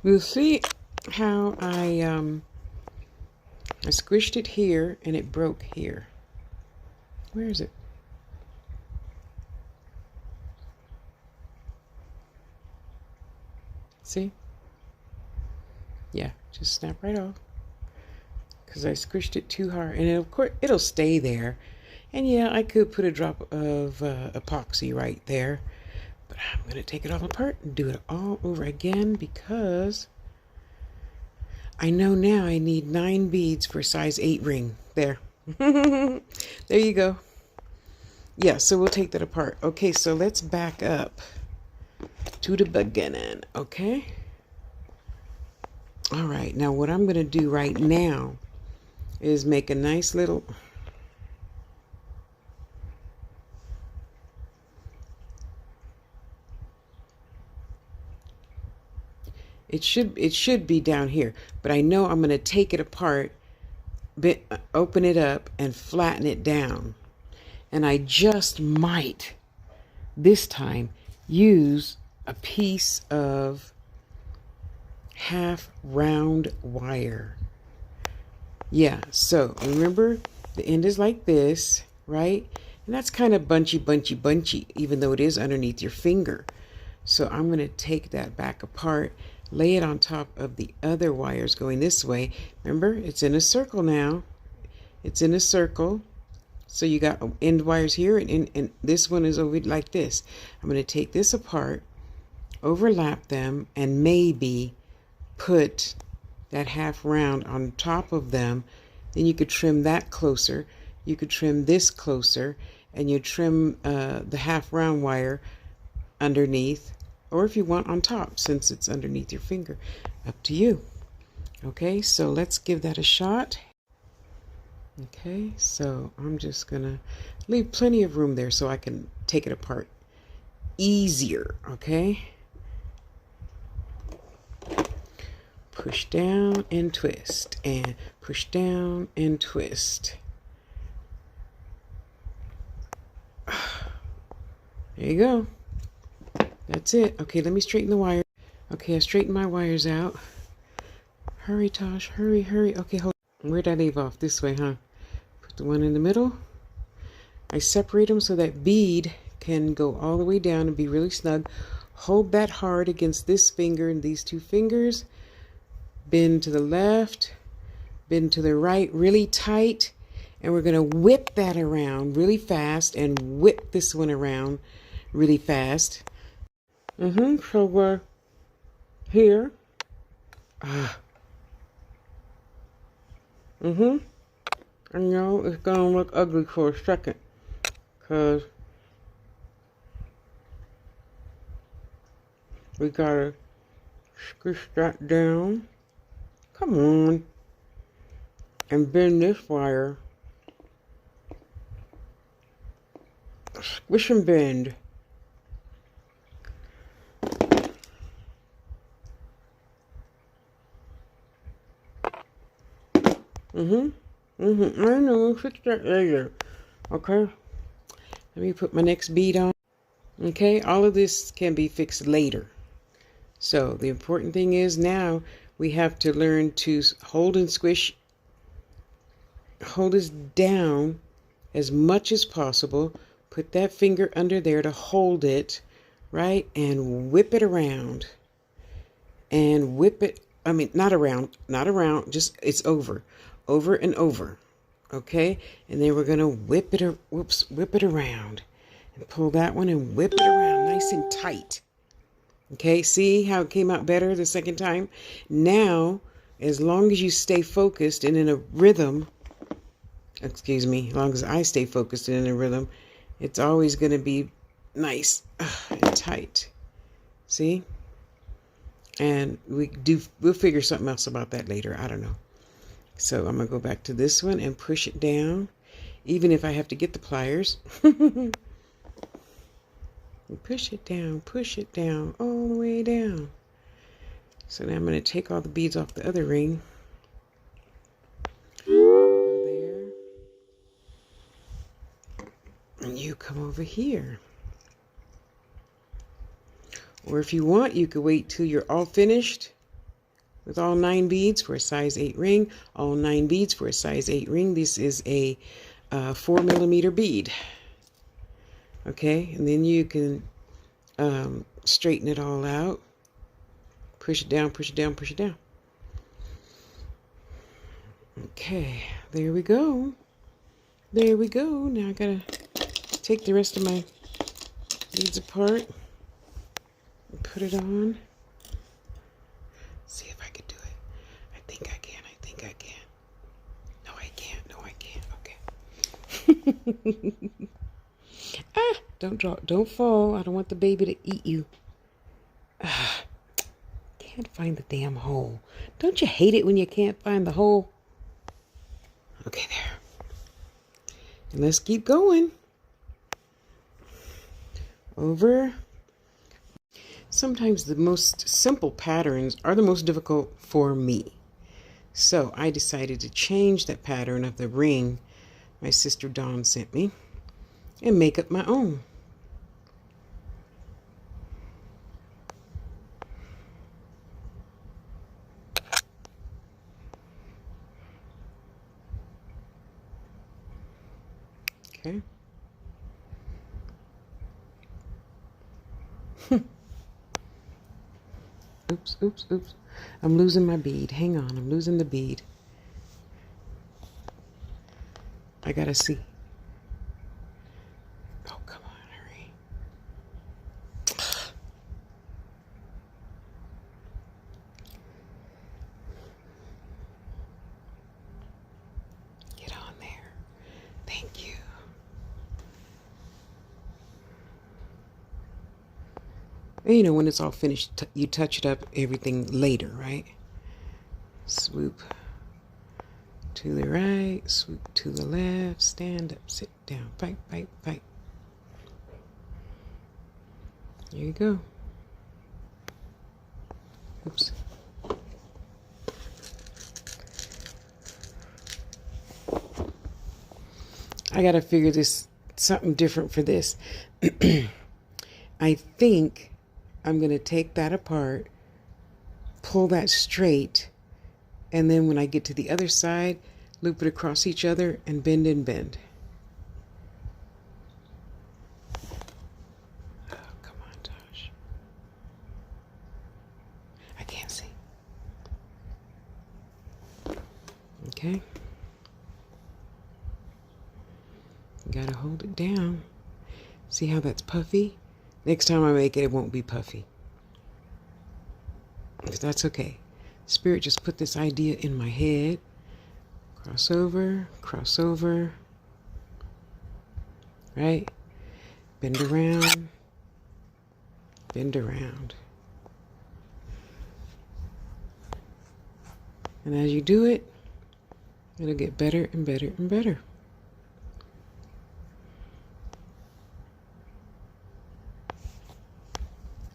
We'll see how I squished it here and it broke here. Where is it? See? Yeah, just snap right off. Because I squished it too hard. And of course, it'll stay there. And yeah, I could put a drop of epoxy right there. But I'm going to take it all apart and do it all over again because I know now I need 9 beads for a size 8 ring. There. There you go. Yeah, so we'll take that apart. Okay, so let's back up to the beginning, okay? All right, now what I'm going to do right now is make a nice little... It should be down here, but I know I'm going to take it apart, open it up, and flatten it down. And I just might, this time, use a piece of half round wire. Yeah, so remember, the end is like this, right? And that's kind of bunchy, even though it is underneath your finger. So I'm going to take that back apart, lay it on top of the other wires going this way. Remember, it's in a circle now. It's in a circle. So you got end wires here, and this one is over like this. I'm going to take this apart, overlap them, and maybe put that half round on top of them. Then you could trim that closer. You could trim this closer, and you trim the half round wire underneath, or if you want on top, since it's underneath your finger. Up to you. Okay, so let's give that a shot. Okay, so I'm just gonna leave plenty of room there so I can take it apart easier. Okay, push down and twist, and push down and twist. There you go. That's it. Okay, let me straighten the wire. Okay, I straightened my wires out. Hurry, Tosh, hurry, hurry. Okay, hold on. Where'd I leave off? This way, huh? Put the one in the middle. I separate them so that bead can go all the way down and be really snug. Hold that hard against this finger and these 2 fingers. Bend to the left, bend to the right, really tight. And we're going to whip that around really fast and whip this one around really fast. So we're here. I know it's gonna look ugly for a second, cause we gotta squish that down. Come on, and bend this wire. Squish and bend. I know, we'll fix that later. Okay. Let me put my next bead on. Okay, all of this can be fixed later. So the important thing is now we have to learn to hold and squish. Hold this down as much as possible. Put that finger under there to hold it, right? And whip it around. And whip it, I mean, not around, just it's over and over. Okay? And then we're going to whip it around. And pull that one and whip it around nice and tight. Okay, see how it came out better the second time? Now, as long as you stay focused and in a rhythm, as long as I stay focused and in a rhythm, it's always going to be nice and tight. See? And we'll figure something else about that later. I don't know. So I'm going to go back to this one and push it down, even if I have to get the pliers. Push it down, all the way down. So now I'm going to take all the beads off the other ring. Go there. And you come over here. Or if you want, you could wait till you're all finished with all 9 beads for a size 8 ring. All 9 beads for a size 8 ring. This is a 4mm bead. Okay, and then you can straighten it all out. Push it down, push it down, push it down. Okay, there we go. There we go. Now I gotta take the rest of my beads apart and put it on. See if I can do it. I think I can. I think I can. No, I can't. No, I can't. Okay. Ah, don't drop. Don't fall. I don't want the baby to eat you. Ah, can't find the damn hole. Don't you hate it when you can't find the hole? Okay, there. And let's keep going. Over. Sometimes the most simple patterns are the most difficult for me. So I decided to change that pattern of the ring my sister Dawn sent me and make up my own. Okay. Oops, oops, oops. I'm losing my bead. Hang on, I'm losing the bead. I gotta see. Oh, come on, hurry. Get on there. Thank you. And you know, when it's all finished, you touch it up, everything later, right? Swoop to the right, swoop to the left, stand up, sit down, fight, fight, fight. There you go. Oops. I gotta figure this something different for this. I think I'm gonna take that apart, pull that straight, and then when I get to the other side, loop it across each other and bend and bend. Oh, come on, Tosh. I can't see. Okay. You gotta hold it down. See how that's puffy? Next time I make it, it won't be puffy. But that's okay. Spirit just put this idea in my head. Cross over, right? Bend around, bend around. And as you do it, it'll get better and better and better.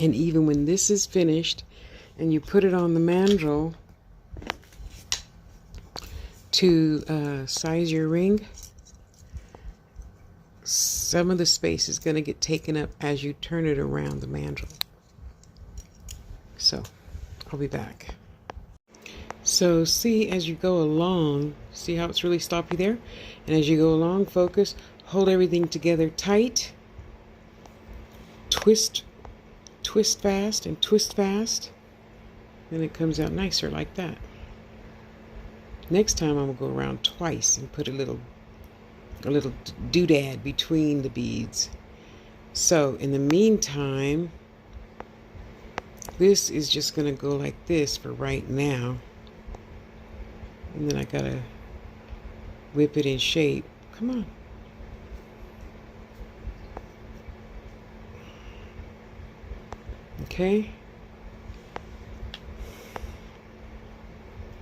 And even when this is finished and you put it on the mandrel to size your ring, some of the space is going to get taken up as you turn it around the mandrel. So I'll be back. So see, as you go along, see how it's really stoppy there? And as you go along, focus, hold everything together tight, twist fast and twist fast, then it comes out nicer like that. Next time I'm gonna go around twice and put a little doodad between the beads. So in the meantime, this is just gonna go like this for right now, and then I gotta whip it in shape. Come on. Okay.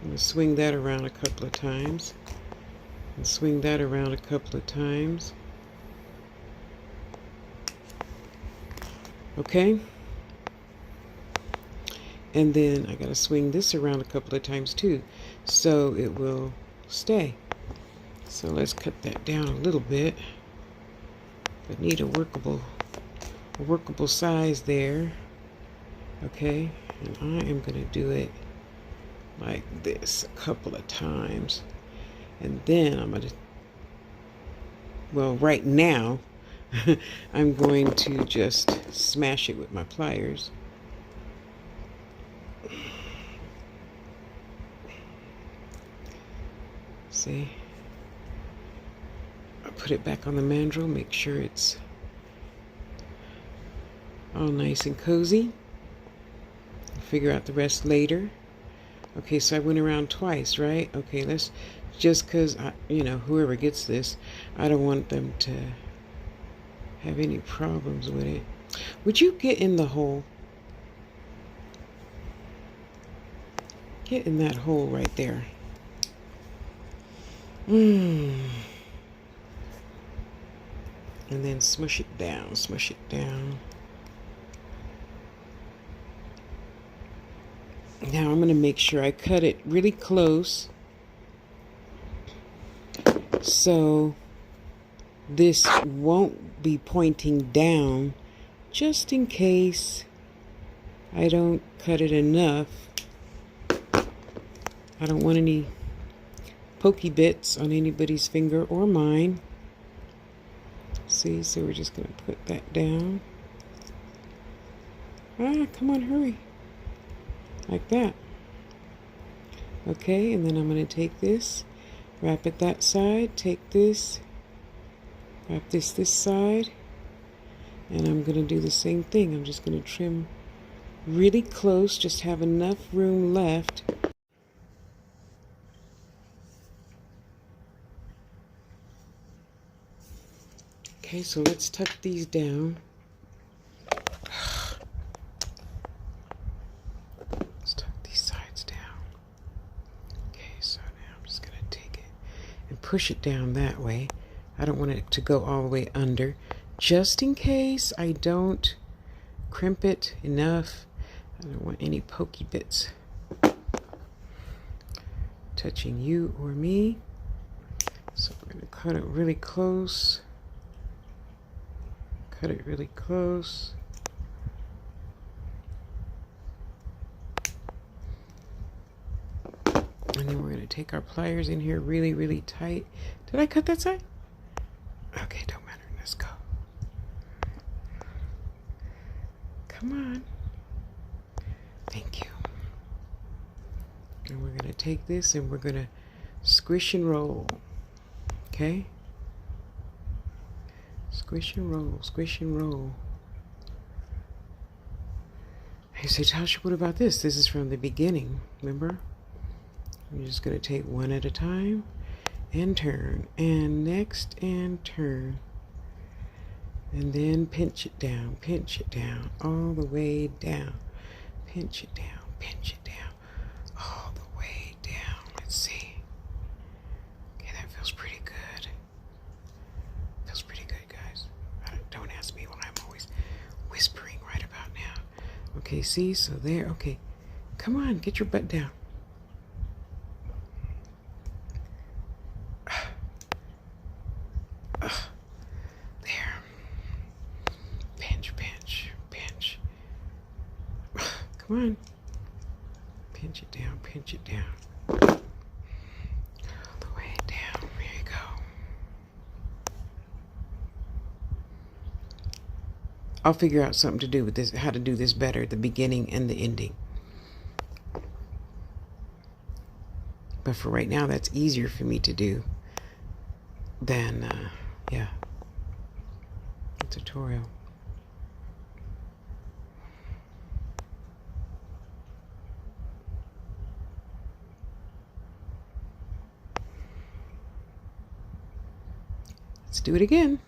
I'm going to swing that around a couple of times. And swing that around a couple of times. Okay. And then I got to swing this around a couple of times too, so it will stay. So let's cut that down a little bit. But need a workable size there. Okay, and I am going to do it like this a couple of times. And then I'm going to, well, right now, I'm going to just smash it with my pliers. See? I'll put it back on the mandrel, make sure it's all nice and cozy. Figure out the rest later. Okay, so I went around twice, right? Okay, let's, just because, you know, whoever gets this, I don't want them to have any problems with it. Would you get in the hole? Get in that hole right there. And then smush it down, smush it down. Now I'm going to make sure I cut it really close so this won't be pointing down, just in case I don't cut it enough. I don't want any pokey bits on anybody's finger or mine. See, so we're just going to put that down. Come on, hurry. Like that. Okay, and then I'm going to take this, wrap it that side, take this, wrap this side, and I'm going to do the same thing. I'm just going to trim really close, just have enough room left. Okay, so let's tuck these down. Let's tuck these sides down. Okay, so now I'm just going to take it and push it down that way. I don't want it to go all the way under, just in case I don't crimp it enough. I don't want any pokey bits touching you or me. So we're going to cut it really close. Cut it really close. And then we're going to take our pliers in here really, really tight. Did I cut that side? Okay, don't matter. Let's go. Come on. Thank you. And we're going to take this and we're going to squish and roll. Okay? Squish and roll, squish and roll. You say, Tasha, what about this? This is from the beginning, remember? I'm just going to take one at a time and turn, and next and turn. And then pinch it down, all the way down. Pinch it down, all the way down. Let's see. Okay, that feels pretty good. Feels pretty good, guys. Don't ask me why I'm always whispering right about now. Okay, see, so there, okay. Come on, get your butt down. There. Pinch. Come on. Pinch it down. All the way down. There you go. I'll figure out something to do with this, how to do this better at the beginning and the ending. But for right now, that's easier for me to do than, yeah, the tutorial. Let's do it again.